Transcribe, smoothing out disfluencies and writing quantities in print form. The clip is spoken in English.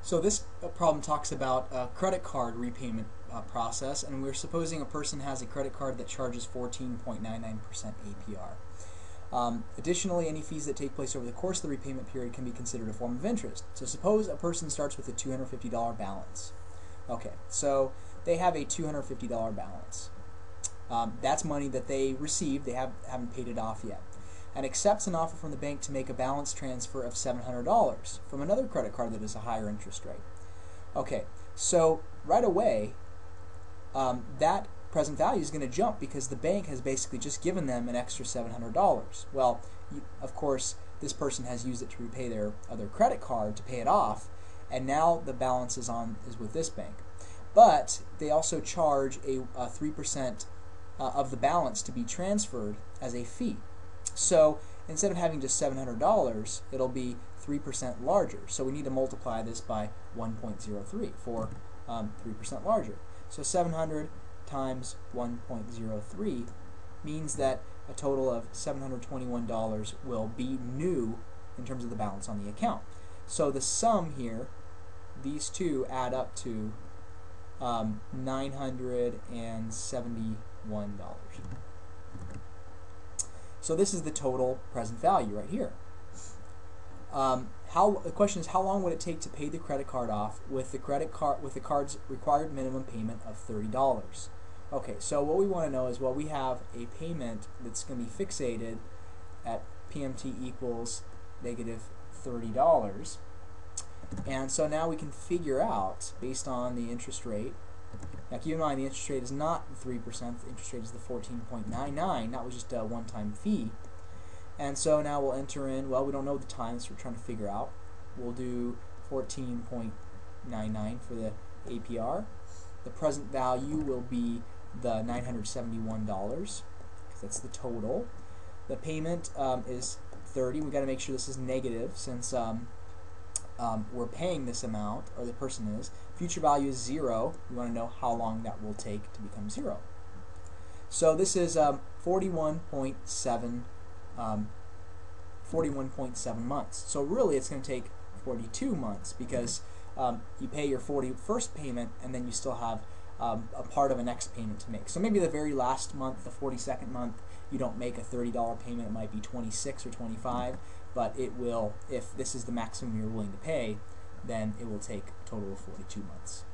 So this problem talks about a credit card repayment process, and we're supposing a person has a credit card that charges 14.99% APR. Additionally, any fees that take place over the course of the repayment period can be considered a form of interest. So suppose a person starts with a $250 balance. Okay, so they have a $250 balance. That's money that they received, they haven't paid it off yet, and accepts an offer from the bank to make a balance transfer of $700 from another credit card that has a higher interest rate. Okay, so right away, that present value is going to jump because the bank has basically just given them an extra $700. Well, of course, this person has used it to repay their other credit card to pay it off, and now the balance is with this bank. But they also charge a 3% of the balance to be transferred as a fee. So instead of having just $700, it'll be 3% larger. So we need to multiply this by 1.03 for 3% larger. So 700 times 1.03 means that a total of $721 will be new in terms of the balance on the account. So the sum here, these two add up to $971. So this is the total present value right here. The question is, how long would it take to pay the credit card off with the card's required minimum payment of $30? Okay, so what we want to know is, well, we have a payment that's going to be fixated at PMT equals negative $30, and so now we can figure out based on the interest rate. Now keep in mind the interest rate is not the 3%, the interest rate is the 14.99. That was just a one-time fee. And so now we'll enter in, well, we don't know the time, so we're trying to figure out. We'll do 14.99 for the APR. The present value will be the $971, because that's the total. The payment is 30. We've got to make sure this is negative since we're paying this amount, or the person is. Future value is 0. We want to know how long that will take to become 0. So this is 41.7 months. So really it's going to take 42 months because you pay your 41st payment and then you still have a part of a next payment to make. So maybe the very last month, the 42nd month, you don't make a $30 payment. It might be 26 or 25, but it will, if this is the maximum you're willing to pay, then it will take a total of 42 months.